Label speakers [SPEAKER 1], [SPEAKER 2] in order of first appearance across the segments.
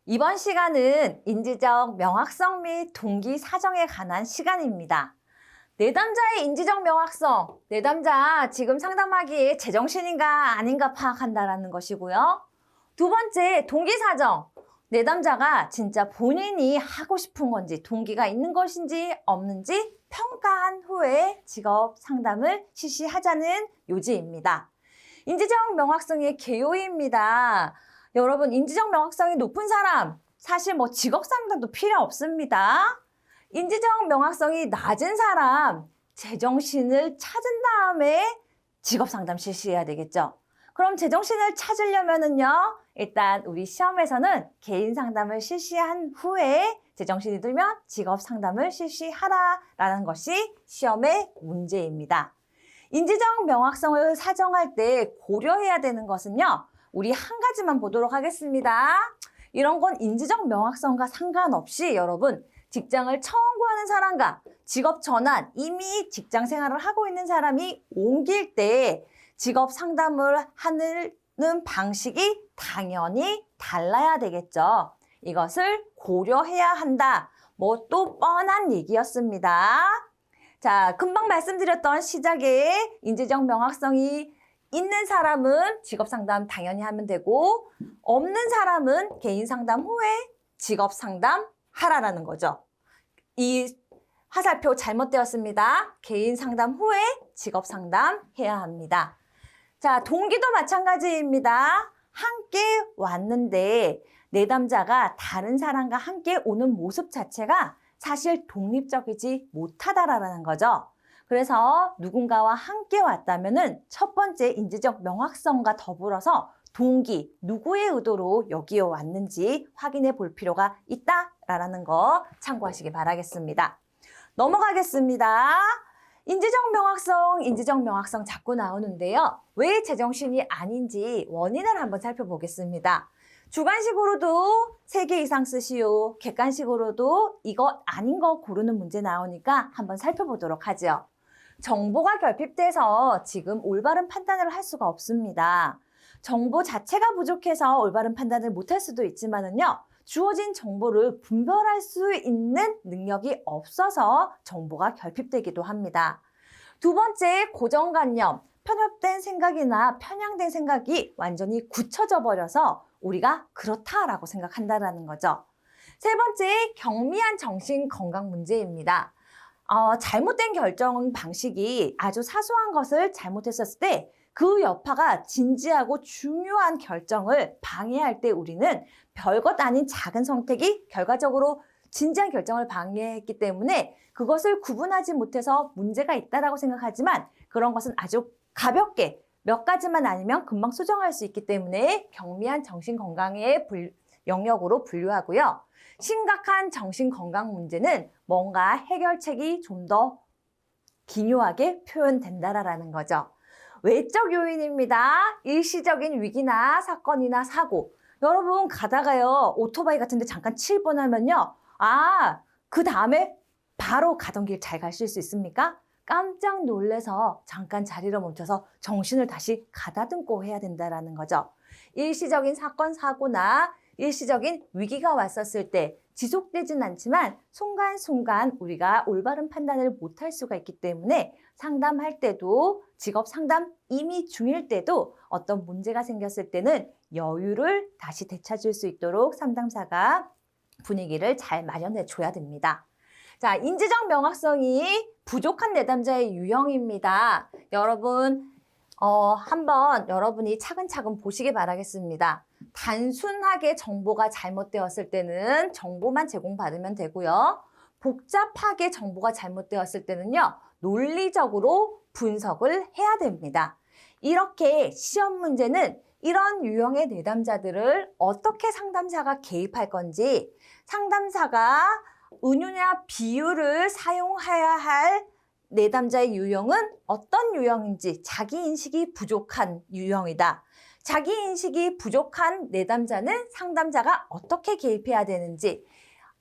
[SPEAKER 1] 이번 시간은 인지적 명확성 및 동기 사정에 관한 시간입니다. 내담자의 인지적 명확성, 내담자 지금 상담하기에 제정신인가 아닌가 파악한다라는 것이고요. 두 번째, 동기 사정, 내담자가 진짜 본인이 하고 싶은 건지 동기가 있는 것인지 없는지 평가한 후에 직업 상담을 실시하자는 요지입니다. 인지적 명확성의 개요입니다. 여러분, 인지적 명확성이 높은 사람, 사실 직업 상담도 필요 없습니다. 인지적 명확성이 낮은 사람, 제정신을 찾은 다음에 직업 상담 실시해야 되겠죠. 그럼 제정신을 찾으려면은요, 일단 우리 시험에서는 개인 상담을 실시한 후에 제정신이 들면 직업 상담을 실시하라라는 것이 시험의 문제입니다. 인지적 명확성을 사정할 때 고려해야 되는 것은요, 우리 한 가지만 보도록 하겠습니다. 이런 건 인지적 명확성과 상관없이 여러분, 직장을 처음 구하는 사람과 직업 전환, 이미 직장 생활을 하고 있는 사람이 옮길 때 직업 상담을 하는 방식이 당연히 달라야 되겠죠. 이것을 고려해야 한다. 또 뻔한 얘기였습니다. 자, 금방 말씀드렸던 시작에 인지적 명확성이 있는 사람은 직업 상담 당연히 하면 되고, 없는 사람은 개인 상담 후에 직업 상담 하라라는 거죠. 이 화살표 잘못되었습니다. 개인 상담 후에 직업 상담 해야 합니다. 자, 동기도 마찬가지입니다. 함께 왔는데 내담자가 다른 사람과 함께 오는 모습 자체가 사실 독립적이지 못하다라는 거죠. 그래서 누군가와 함께 왔다면은 첫 번째 인지적 명확성과 더불어서 동기, 누구의 의도로 여기에 왔는지 확인해 볼 필요가 있다라는 거 참고하시기 바라겠습니다. 넘어가겠습니다. 인지적 명확성 자꾸 나오는데요. 왜 제정신이 아닌지 원인을 한번 살펴보겠습니다. 주관식으로도 3개 이상 쓰시오. 객관식으로도 이거 아닌 거 고르는 문제 나오니까 한번 살펴보도록 하죠. 정보가 결핍돼서 지금 올바른 판단을 할 수가 없습니다. 정보 자체가 부족해서 올바른 판단을 못할 수도 있지만은요, 주어진 정보를 분별할 수 있는 능력이 없어서 정보가 결핍되기도 합니다. 두 번째, 고정관념, 편협된 생각이나 편향된 생각이 완전히 굳혀져 버려서 우리가 그렇다라고 생각한다는 거죠. 세 번째, 경미한 정신건강 문제입니다. 잘못된 결정 방식이 아주 사소한 것을 잘못했었을 때 그 여파가 진지하고 중요한 결정을 방해할 때 우리는 별것 아닌 작은 선택이 결과적으로 진지한 결정을 방해했기 때문에 그것을 구분하지 못해서 문제가 있다라고 생각하지만 그런 것은 아주 가볍게 몇 가지만 아니면 금방 수정할 수 있기 때문에 경미한 정신건강의 영역으로 분류하고요. 심각한 정신건강 문제는 뭔가 해결책이 좀 더 기묘하게 표현된다라는 거죠. 외적 요인입니다. 일시적인 위기나 사건이나 사고. 여러분 가다가요, 오토바이 같은 데 잠깐 칠 뻔하면요. 그 다음에 바로 가던 길 잘 가실 수 있습니까? 깜짝 놀래서 잠깐 자리를 멈춰서 정신을 다시 가다듬고 해야 된다는 거죠. 일시적인 사건, 사고나 일시적인 위기가 왔었을 때 지속되진 않지만 순간순간 우리가 올바른 판단을 못할 수가 있기 때문에 상담할 때도 직업 상담 이미 중일 때도 어떤 문제가 생겼을 때는 여유를 다시 되찾을 수 있도록 상담사가 분위기를 잘 마련해 줘야 됩니다. 자, 인지적 명확성이 부족한 내담자의 유형입니다. 여러분, 한번 여러분이 차근차근 보시기 바라겠습니다. 단순하게 정보가 잘못되었을 때는 정보만 제공받으면 되고요. 복잡하게 정보가 잘못되었을 때는요, 논리적으로 분석을 해야 됩니다. 이렇게 시험 문제는 이런 유형의 내담자들을 어떻게 상담사가 개입할 건지, 상담사가 은유나 비유를 사용해야 할 내담자의 유형은 어떤 유형인지 자기인식이 부족한 유형이다. 자기인식이 부족한 내담자는 상담자가 어떻게 개입해야 되는지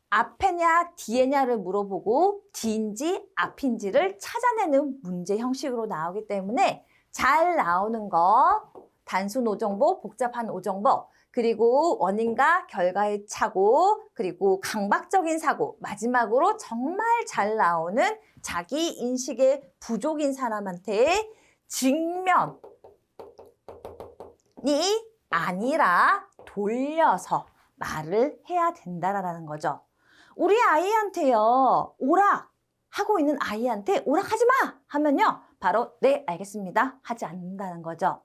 [SPEAKER 1] 앞에냐 뒤에냐를 물어보고 뒤인지 앞인지를 찾아내는 문제 형식으로 나오기 때문에 잘 나오는 거 단순 오정보, 복잡한 오정보 그리고 원인과 결과의 착오, 그리고 강박적인 사고, 마지막으로 정말 잘 나오는 자기 인식의 부족인 사람한테 직면이 아니라 돌려서 말을 해야 된다라는 거죠. 우리 아이한테요, 오락 하고 있는 아이한테 오락하지 마 하면요, 바로 네, 알겠습니다 하지 않는다는 거죠.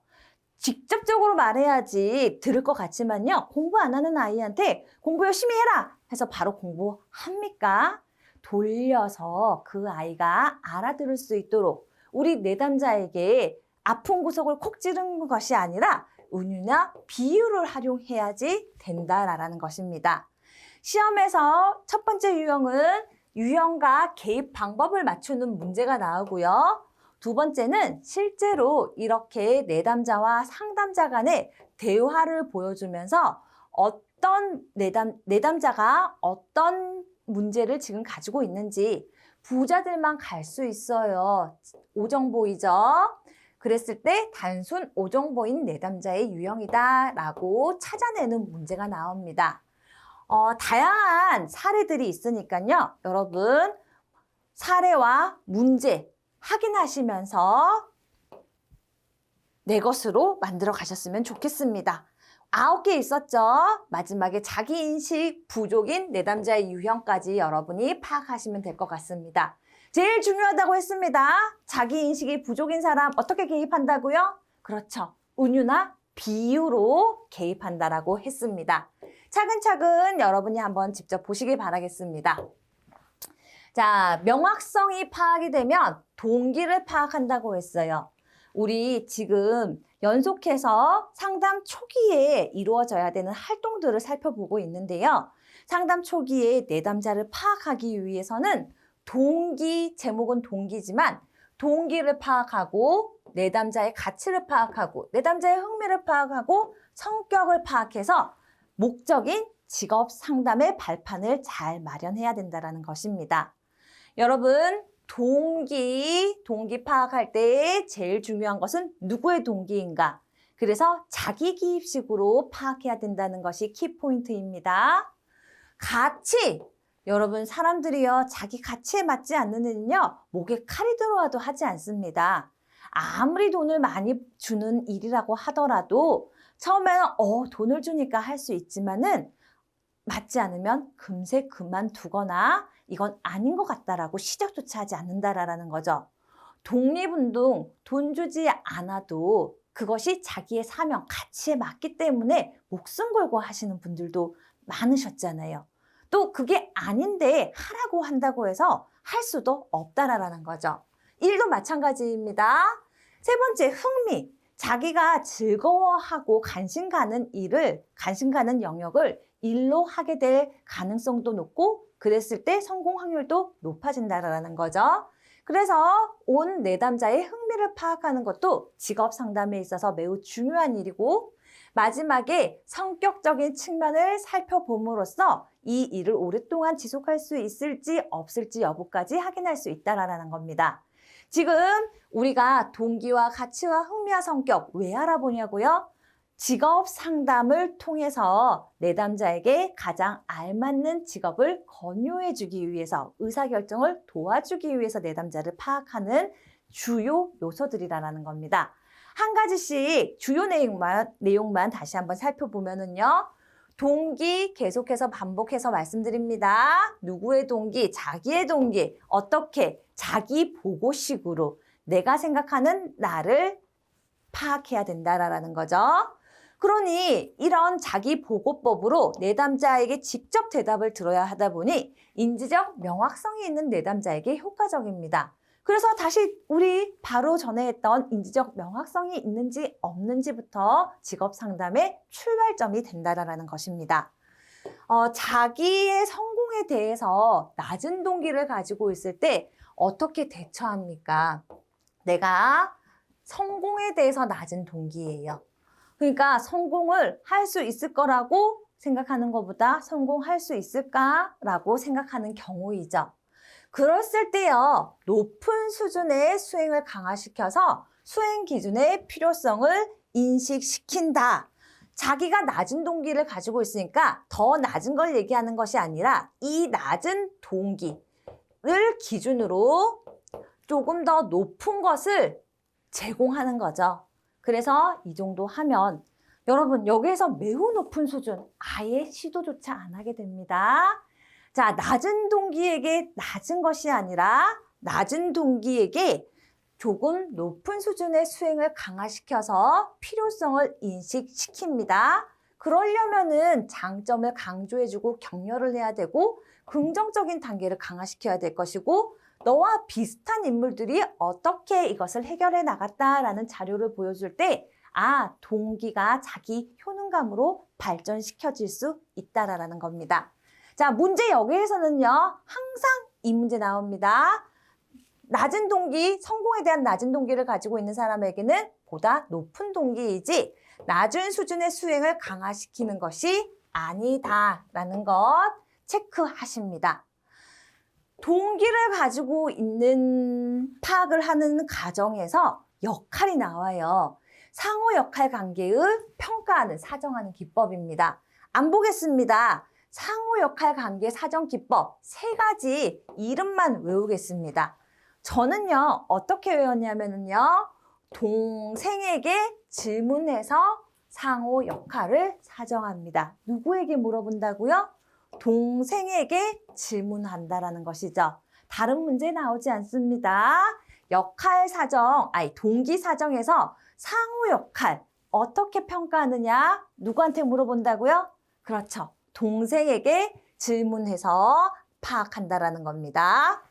[SPEAKER 1] 직접적으로 말해야지 들을 것 같지만요, 공부 안 하는 아이한테 공부 열심히 해라 해서 바로 공부합니까? 돌려서 그 아이가 알아들을 수 있도록 우리 내담자에게 아픈 구석을 콕 찌르는 것이 아니라 은유나 비유를 활용해야지 된다라는 것입니다. 시험에서 첫 번째 유형은 유형과 개입 방법을 맞추는 문제가 나오고요. 두 번째는 실제로 이렇게 내담자와 상담자 간의 대화를 보여주면서 어떤 내담자가 어떤 문제를 지금 가지고 있는지 부자들만 갈 수 있어요. 오정보이죠? 그랬을 때 단순 오정보인 내담자의 유형이다라고 찾아내는 문제가 나옵니다. 다양한 사례들이 있으니까요. 여러분 사례와 문제 확인하시면서 내 것으로 만들어 가셨으면 좋겠습니다. 9개 있었죠? 마지막에 자기인식 부족인 내담자의 유형까지 여러분이 파악하시면 될 것 같습니다. 제일 중요하다고 했습니다. 자기인식이 부족인 사람 어떻게 개입한다고요? 그렇죠. 은유나 비유로 개입한다라고 했습니다. 차근차근 여러분이 한번 직접 보시길 바라겠습니다. 자, 명확성이 파악이 되면 동기를 파악한다고 했어요. 우리 지금 연속해서 상담 초기에 이루어져야 되는 활동들을 살펴보고 있는데요. 상담 초기에 내담자를 파악하기 위해서는 동기, 제목은 동기지만 동기를 파악하고 내담자의 가치를 파악하고 내담자의 흥미를 파악하고 성격을 파악해서 목적인 직업 상담의 발판을 잘 마련해야 된다는 것입니다. 여러분, 동기 파악할 때 제일 중요한 것은 누구의 동기인가? 그래서 자기 기입식으로 파악해야 된다는 것이 키포인트입니다. 가치! 여러분, 사람들이요, 자기 가치에 맞지 않는 일은요, 목에 칼이 들어와도 하지 않습니다. 아무리 돈을 많이 주는 일이라고 하더라도 처음에는 돈을 주니까 할 수 있지만은 맞지 않으면 금세 그만두거나 이건 아닌 것 같다라고 시작조차 하지 않는다라는 거죠. 독립운동, 돈 주지 않아도 그것이 자기의 사명, 가치에 맞기 때문에 목숨 걸고 하시는 분들도 많으셨잖아요. 또 그게 아닌데 하라고 한다고 해서 할 수도 없다라는 거죠. 일도 마찬가지입니다. 세 번째, 흥미. 자기가 즐거워하고 관심 가는 영역을 일로 하게 될 가능성도 높고 그랬을 때 성공 확률도 높아진다라는 거죠. 그래서 온 내담자의 흥미를 파악하는 것도 직업 상담에 있어서 매우 중요한 일이고 마지막에 성격적인 측면을 살펴봄으로써 이 일을 오랫동안 지속할 수 있을지 없을지 여부까지 확인할 수 있다라는 겁니다. 지금 우리가 동기와 가치와 흥미와 성격 왜 알아보냐고요? 직업 상담을 통해서 내담자에게 가장 알맞는 직업을 권유해주기 위해서 의사결정을 도와주기 위해서 내담자를 파악하는 주요 요소들이라는 겁니다. 한 가지씩 주요 내용만 다시 한번 살펴보면은요. 동기 계속해서 반복해서 말씀드립니다. 누구의 동기, 자기의 동기, 어떻게 자기 보고식으로 내가 생각하는 나를 파악해야 된다라는 거죠. 그러니 이런 자기 보고법으로 내담자에게 직접 대답을 들어야 하다 보니 인지적 명확성이 있는 내담자에게 효과적입니다. 그래서 다시 우리 바로 전에 했던 인지적 명확성이 있는지 없는지부터 직업 상담의 출발점이 된다라는 것입니다. 자기의 성공에 대해서 낮은 동기를 가지고 있을 때 어떻게 대처합니까? 내가 성공에 대해서 낮은 동기예요. 그러니까 성공을 할 수 있을 거라고 생각하는 것보다 성공할 수 있을까라고 생각하는 경우이죠. 그랬을 때요, 높은 수준의 수행을 강화시켜서 수행 기준의 필요성을 인식시킨다. 자기가 낮은 동기를 가지고 있으니까 더 낮은 걸 얘기하는 것이 아니라 이 낮은 동기를 기준으로 조금 더 높은 것을 제공하는 거죠. 그래서 이 정도 하면 여러분 여기에서 매우 높은 수준 아예 시도조차 안 하게 됩니다. 자, 낮은 동기에게 낮은 것이 아니라 낮은 동기에게 조금 높은 수준의 수행을 강화시켜서 필요성을 인식시킵니다. 그러려면은 장점을 강조해주고 격려를 해야 되고 긍정적인 단계를 강화시켜야 될 것이고 너와 비슷한 인물들이 어떻게 이것을 해결해 나갔다라는 자료를 보여줄 때 아, 동기가 자기 효능감으로 발전시켜질 수 있다라는 겁니다. 자, 문제 여기에서는요. 항상 이 문제 나옵니다. 낮은 동기, 성공에 대한 낮은 동기를 가지고 있는 사람에게는 보다 높은 동기이지 낮은 수준의 수행을 강화시키는 것이 아니다라는 것 체크하십니다. 동기를 가지고 있는 파악을 하는 과정에서 역할이 나와요. 상호 역할 관계의 평가하는, 사정하는 기법입니다. 안 보겠습니다. 상호 역할 관계 사정 기법 3가지 이름만 외우겠습니다. 저는요, 어떻게 외웠냐면요, 동생에게 질문해서 상호 역할을 사정합니다. 누구에게 물어본다고요? 동생에게 질문한다라는 것이죠. 다른 문제 나오지 않습니다. 역할 사정, 동기 사정에서 상호 역할 어떻게 평가하느냐? 누구한테 물어본다고요? 그렇죠. 동생에게 질문해서 파악한다라는 겁니다.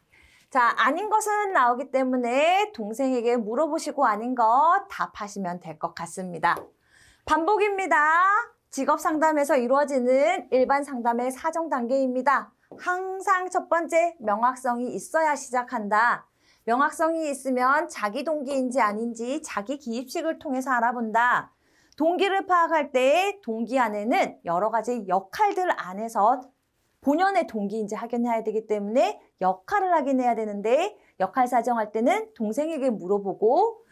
[SPEAKER 1] 자, 아닌 것은 나오기 때문에 동생에게 물어보시고 아닌 것 답하시면 될 것 같습니다. 반복입니다. 직업 상담에서 이루어지는 일반 상담의 사정 단계입니다. 항상 첫 번째, 명확성이 있어야 시작한다. 명확성이 있으면 자기 동기인지 아닌지 자기 기입식을 통해서 알아본다. 동기를 파악할 때 동기 안에는 여러 가지 역할들 안에서 본연의 동기인지 확인해야 되기 때문에 역할을 확인해야 되는데 역할 사정할 때는 동생에게 물어보고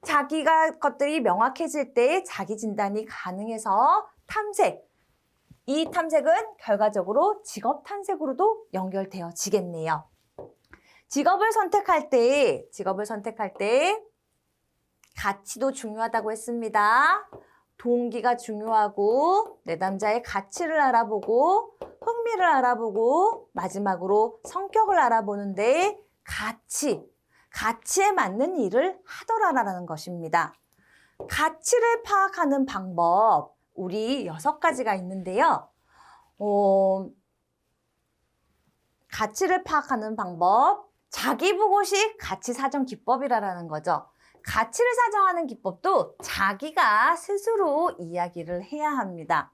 [SPEAKER 1] 자기가 것들이 명확해질 때 자기 진단이 가능해서 탐색. 이 탐색은 결과적으로 직업 탐색으로도 연결되어지겠네요. 직업을 선택할 때 가치도 중요하다고 했습니다. 동기가 중요하고 내담자의 가치를 알아보고 흥미를 알아보고 마지막으로 성격을 알아보는데 가치에 맞는 일을 하더라라는 것입니다. 가치를 파악하는 방법 우리 6가지가 있는데요. 가치를 파악하는 방법 자기보고식 가치 사정 기법이라는 거죠. 가치를 사정하는 기법도 자기가 스스로 이야기를 해야 합니다.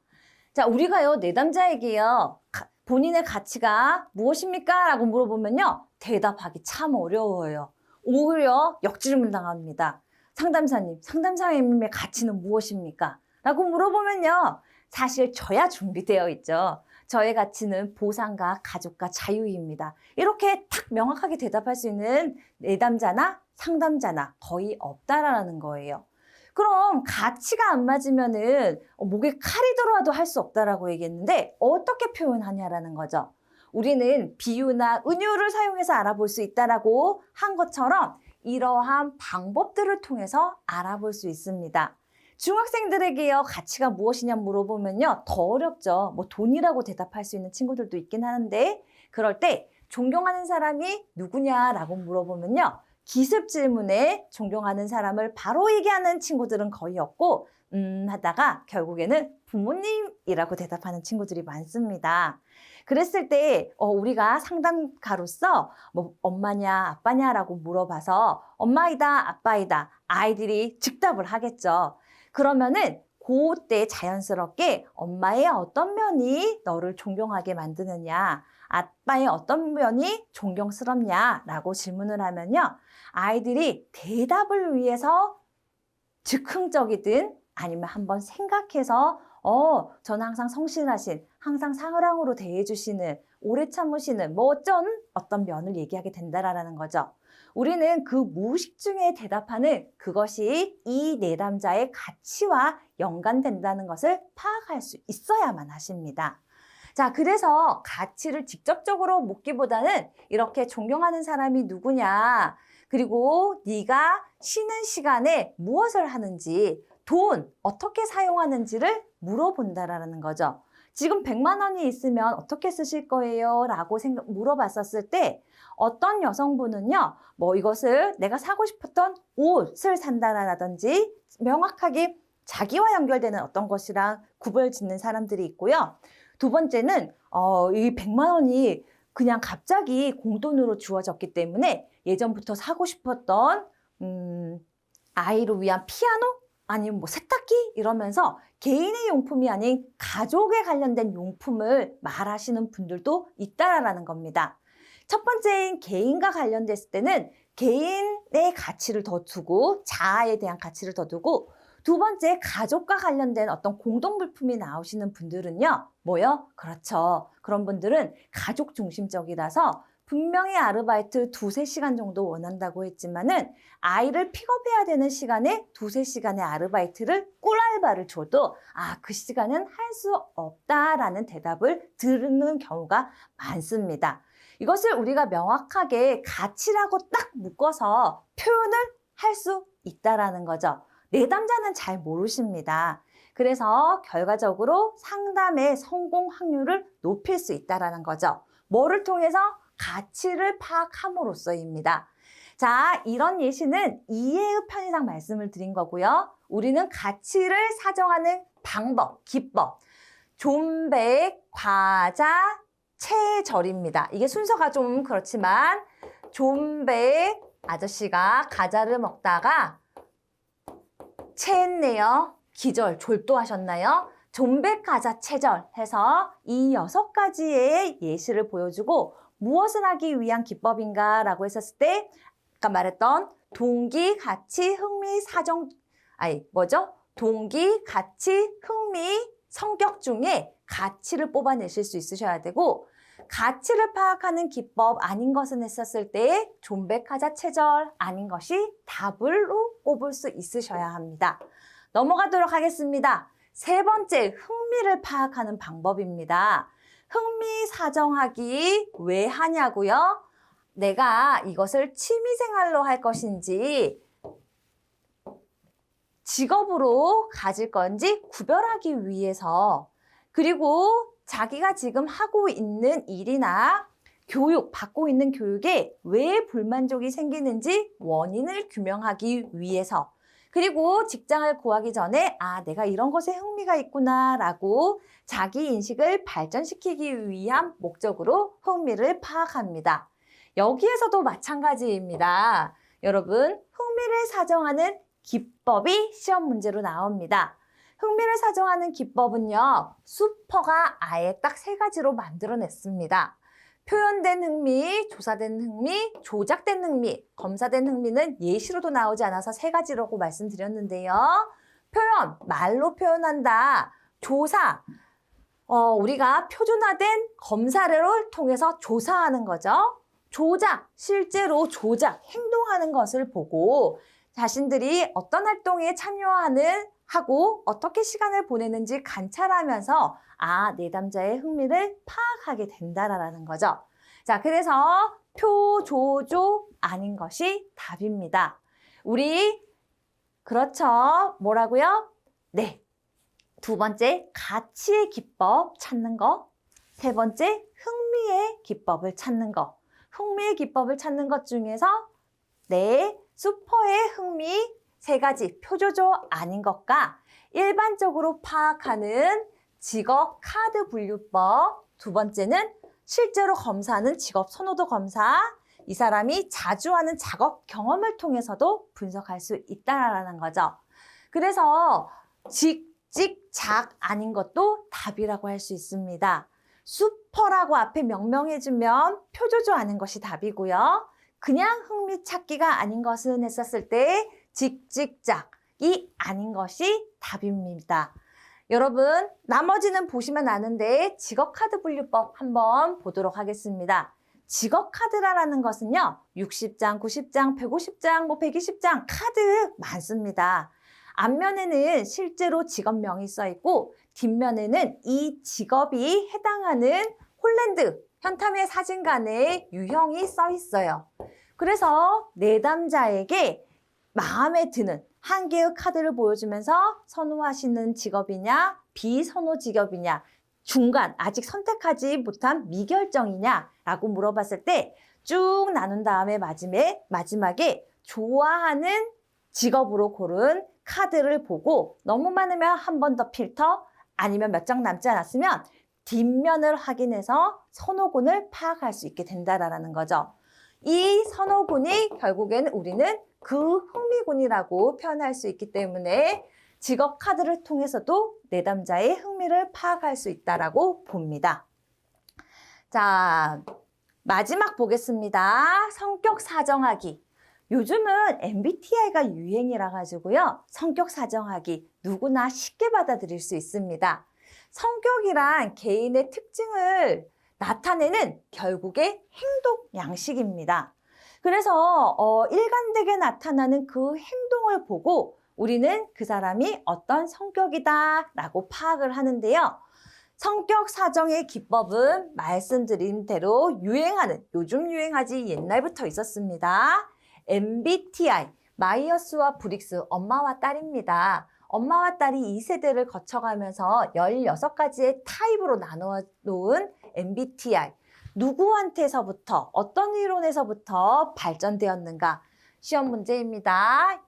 [SPEAKER 1] 자, 우리가요, 내담자에게요, 본인의 가치가 무엇입니까? 라고 물어보면요, 대답하기 참 어려워요. 오히려 역질문 당합니다. 상담사님의 가치는 무엇입니까? 라고 물어보면요, 사실 저야 준비되어 있죠. 저의 가치는 보상과 가족과 자유입니다. 이렇게 딱 명확하게 대답할 수 있는 내담자나 상담자나 거의 없다라는 거예요. 그럼 가치가 안 맞으면은 목에 칼이 들어와도 할 수 없다라고 얘기했는데 어떻게 표현하냐라는 거죠. 우리는 비유나 은유를 사용해서 알아볼 수 있다라고 한 것처럼 이러한 방법들을 통해서 알아볼 수 있습니다. 중학생들에게요, 가치가 무엇이냐 물어보면요, 더 어렵죠. 뭐 돈이라고 대답할 수 있는 친구들도 있긴 하는데 그럴 때 존경하는 사람이 누구냐라고 물어보면요, 기습 질문에 존경하는 사람을 바로 얘기하는 친구들은 거의 없고 하다가 결국에는 부모님이라고 대답하는 친구들이 많습니다. 그랬을 때 우리가 상담가로서 뭐 엄마냐 아빠냐라고 물어봐서 엄마이다 아빠이다 아이들이 즉답을 하겠죠. 그러면은 그때 자연스럽게 엄마의 어떤 면이 너를 존경하게 만드느냐, 아빠의 어떤 면이 존경스럽냐라고 질문을 하면요, 아이들이 대답을 위해서 즉흥적이든 아니면 한번 생각해서 저는 항상 성실하신, 항상 사랑으로 대해주시는, 오래 참으시는 뭐 어떤 면을 얘기하게 된다라는 거죠. 우리는 그 무의식 중에 대답하는 그것이 이 내담자의 가치와 연관된다는 것을 파악할 수 있어야만 하십니다. 자, 그래서 가치를 직접적으로 묻기보다는 이렇게 존경하는 사람이 누구냐, 그리고 네가 쉬는 시간에 무엇을 하는지, 돈 어떻게 사용하는지를 물어본다라는 거죠. 지금 100만 원이 있으면 어떻게 쓰실 거예요? 라고 물어봤었을 때 어떤 여성분은요, 뭐 이것을 내가 사고 싶었던 옷을 산다라든지 명확하게 자기와 연결되는 어떤 것이랑 구별 짓는 사람들이 있고요. 두 번째는 이 100만 원이 그냥 갑자기 공돈으로 주어졌기 때문에 예전부터 사고 싶었던 아이를 위한 피아노? 아니면 뭐 세탁기? 이러면서 개인의 용품이 아닌 가족에 관련된 용품을 말하시는 분들도 있다라는 겁니다. 첫 번째인 개인과 관련됐을 때는 개인의 가치를 더 두고 자아에 대한 가치를 더 두고, 두 번째 가족과 관련된 어떤 공동물품이 나오시는 분들은요. 뭐요? 그렇죠. 그런 분들은 가족 중심적이라서 분명히 아르바이트 2-3시간 정도 원한다고 했지만은 아이를 픽업해야 되는 시간에 2-3시간의 아르바이트를 꿀알바를 줘도 그 시간은 할 수 없다라는 대답을 들은 경우가 많습니다. 이것을 우리가 명확하게 가치라고 딱 묶어서 표현을 할 수 있다라는 거죠. 내담자는 잘 모르십니다. 그래서 결과적으로 상담의 성공 확률을 높일 수 있다라는 거죠. 뭐를 통해서? 가치를 파악함으로써입니다. 자, 이런 예시는 이해의 편의상 말씀을 드린 거고요. 우리는 가치를 사정하는 방법, 기법, 존백, 과자, 체절입니다. 이게 순서가 좀 그렇지만 존백 아저씨가 과자를 먹다가 체했네요. 기절, 졸도하셨나요? 존백, 과자, 체절 해서 이 6가지의 예시를 보여주고 무엇을 하기 위한 기법인가 라고 했었을 때 아까 말했던 동기, 가치, 흥미, 동기, 가치, 흥미, 성격 중에 가치를 뽑아내실 수 있으셔야 되고, 가치를 파악하는 기법 아닌 것은 했었을 때 존백, 과자, 체절 아닌 것이 답으로 꼽을 수 있으셔야 합니다. 넘어가도록 하겠습니다. 세 번째, 흥미를 파악하는 방법입니다. 흥미 사정하기 왜 하냐고요? 내가 이것을 취미생활로 할 것인지 직업으로 가질 건지 구별하기 위해서, 그리고 자기가 지금 하고 있는 일이나 받고 있는 교육에 왜 불만족이 생기는지 원인을 규명하기 위해서, 그리고 직장을 구하기 전에 내가 이런 것에 흥미가 있구나 라고 자기 인식을 발전시키기 위한 목적으로 흥미를 파악합니다. 여기에서도 마찬가지입니다. 여러분, 흥미를 사정하는 기법이 시험 문제로 나옵니다. 흥미를 사정하는 기법은요, 수퍼가 아예 딱 3가지로 만들어냈습니다. 표현된 흥미, 조사된 흥미, 조작된 흥미, 검사된 흥미는 예시로도 나오지 않아서 3가지라고 말씀드렸는데요. 표현, 말로 표현한다. 조사, 우리가 표준화된 검사를 통해서 조사하는 거죠. 조작, 실제로 행동하는 것을 보고 자신들이 어떤 활동에 하고 어떻게 시간을 보내는지 관찰하면서 내담자의 흥미를 파악하게 된다라는 거죠. 자, 그래서 표조조 아닌 것이 답입니다. 그렇죠. 뭐라고요? 네. 두 번째, 가치의 기법 찾는 거. 세 번째, 흥미의 기법을 찾는 거. 흥미의 기법을 찾는 것 중에서 슈퍼의 흥미 3가지 표조조 아닌 것과 일반적으로 파악하는 직업 카드 분류법, 두 번째는 실제로 검사하는 직업 선호도 검사, 이 사람이 자주 하는 작업 경험을 통해서도 분석할 수 있다라는 거죠. 그래서 직작 아닌 것도 답이라고 할 수 있습니다. 슈퍼라고 앞에 명명해주면 표조조 아닌 것이 답이고요. 그냥 흥미 찾기가 아닌 것은 했었을 때 직작이 아닌 것이 답입니다. 여러분, 나머지는 보시면 아는데 직업 카드 분류법 한번 보도록 하겠습니다. 직업 카드라는 것은요, 60장, 90장, 150장, 120장 카드 많습니다. 앞면에는 실제로 직업명이 써 있고 뒷면에는 이 직업이 해당하는 홀랜드 현탐의 사진관의 유형이 써 있어요. 그래서 내담자에게 마음에 드는 한 개의 카드를 보여주면서 선호하시는 직업이냐, 비선호 직업이냐, 중간 아직 선택하지 못한 미결정이냐라고 물어봤을 때 쭉 나눈 다음에 마지막에 좋아하는 직업으로 고른 카드를 보고 너무 많으면 한 번 더 필터, 아니면 몇 장 남지 않았으면 뒷면을 확인해서 선호군을 파악할 수 있게 된다라는 거죠. 이 선호군이 결국에는 우리는 그 흥미군이라고 표현할 수 있기 때문에 직업 카드를 통해서도 내담자의 흥미를 파악할 수 있다라고 봅니다. 자, 마지막 보겠습니다. 성격 사정하기. 요즘은 MBTI가 유행이라 가지고요. 성격 사정하기 누구나 쉽게 받아들일 수 있습니다. 성격이란 개인의 특징을 나타내는 결국에 행동 양식입니다. 그래서 일관되게 나타나는 그 행동을 보고 우리는 그 사람이 어떤 성격이다라고 파악을 하는데요. 성격 사정의 기법은 말씀드린 대로 유행하는, 요즘 유행하지 옛날부터 있었습니다. MBTI, 마이어스와 브릭스, 엄마와 딸입니다. 엄마와 딸이 2세대를 거쳐가면서 16가지의 타입으로 나누어 놓은 MBTI. 누구한테서부터, 어떤 이론에서부터 발전되었는가? 시험 문제입니다.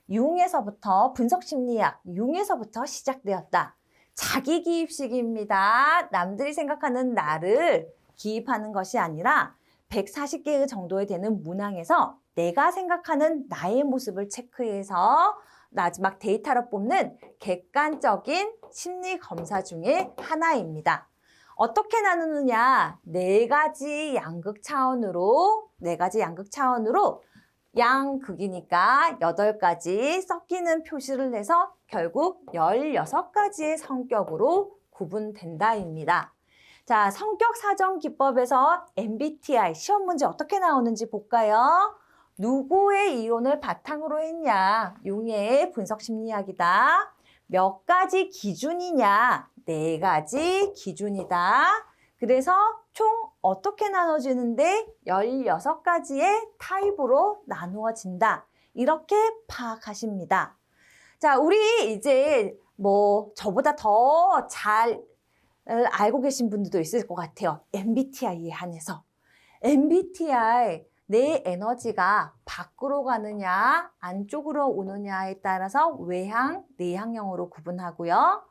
[SPEAKER 1] 융에서부터 분석심리학, 융에서부터 시작되었다. 자기기입식입니다. 남들이 생각하는 나를 기입하는 것이 아니라 140개 정도에 되는 문항에서 내가 생각하는 나의 모습을 체크해서 마지막 데이터로 뽑는 객관적인 심리 검사 중에 하나입니다. 어떻게 나누느냐? 네 가지 양극 차원으로 양극이니까 8가지 섞이는 표시를 해서 결국 16가지의 성격으로 구분된다입니다. 자, 성격 사정 기법에서 MBTI 시험 문제 어떻게 나오는지 볼까요? 누구의 이론을 바탕으로 했냐? 융의 분석 심리학이다. 몇 가지 기준이냐? 4가지 기준이다. 그래서 총 어떻게 나눠지는데 16가지의 타입으로 나누어진다. 이렇게 파악하십니다. 자, 우리 이제 저보다 더 잘 알고 계신 분들도 있을 것 같아요. MBTI에 한해서. MBTI, 내 에너지가 밖으로 가느냐, 안쪽으로 오느냐에 따라서 외향, 내향형으로 구분하고요.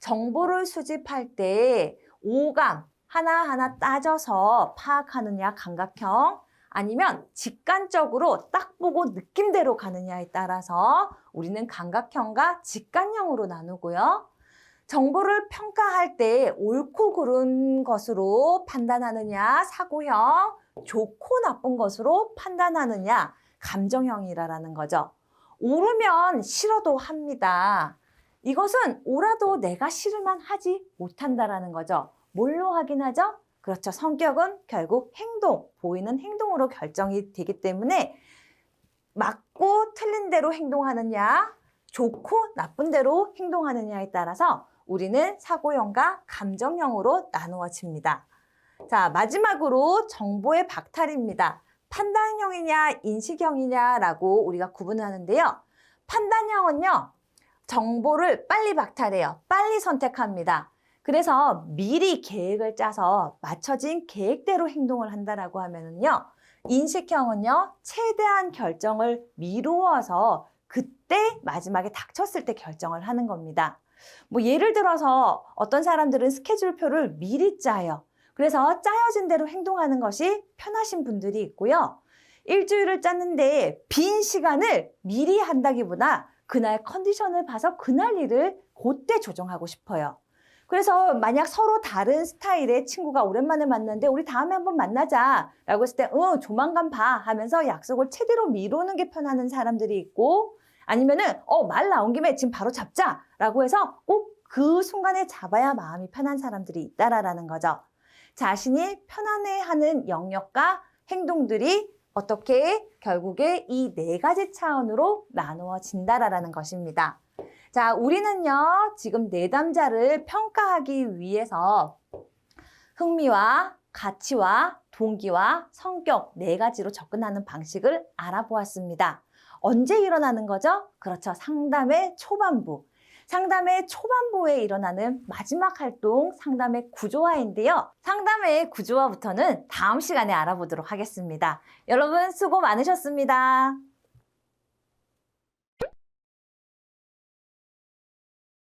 [SPEAKER 1] 정보를 수집할 때 오감, 하나하나 따져서 파악하느냐, 감각형, 아니면 직관적으로 딱 보고 느낌대로 가느냐에 따라서 우리는 감각형과 직관형으로 나누고요. 정보를 평가할 때 옳고 그른 것으로 판단하느냐, 사고형, 좋고 나쁜 것으로 판단하느냐, 감정형이라는 거죠. 옳으면 싫어도 합니다. 이것은 옳아도 내가 싫으면 하지 못한다라는 거죠. 뭘로 확인하죠? 그렇죠. 성격은 결국 행동, 보이는 행동으로 결정이 되기 때문에 맞고 틀린 대로 행동하느냐, 좋고 나쁜 대로 행동하느냐에 따라서 우리는 사고형과 감정형으로 나누어집니다. 자, 마지막으로 정보의 박탈입니다. 판단형이냐, 인식형이냐라고 우리가 구분하는데요. 판단형은요, 정보를 빨리 박탈해요. 빨리 선택합니다. 그래서 미리 계획을 짜서 맞춰진 계획대로 행동을 한다라고 하면은요, 인식형은요, 최대한 결정을 미루어서 그때 마지막에 닥쳤을 때 결정을 하는 겁니다. 예를 들어서 어떤 사람들은 스케줄표를 미리 짜요. 그래서 짜여진 대로 행동하는 것이 편하신 분들이 있고요. 일주일을 짰는데 빈 시간을 미리 한다기보다 그날 컨디션을 봐서 그날 일을 그때 조정하고 싶어요. 그래서 만약 서로 다른 스타일의 친구가 오랜만에 만났는데 우리 다음에 한번 만나자 라고 했을 때 조만간 봐 하면서 약속을 최대로 미루는 게 편한 사람들이 있고, 아니면은 말 나온 김에 지금 바로 잡자 라고 해서 꼭 그 순간에 잡아야 마음이 편한 사람들이 있다라는 거죠. 자신이 편안해하는 영역과 행동들이 어떻게 결국에 이 네 가지 차원으로 나누어진다라는 것입니다. 자, 우리는요, 지금 내담자를 평가하기 위해서 흥미와 가치와 동기와 성격 네 가지로 접근하는 방식을 알아보았습니다. 언제 일어나는 거죠? 그렇죠. 상담의 초반부. 상담의 초반부에 일어나는 마지막 활동, 상담의 구조화인데요. 상담의 구조화부터는 다음 시간에 알아보도록 하겠습니다. 여러분 수고 많으셨습니다.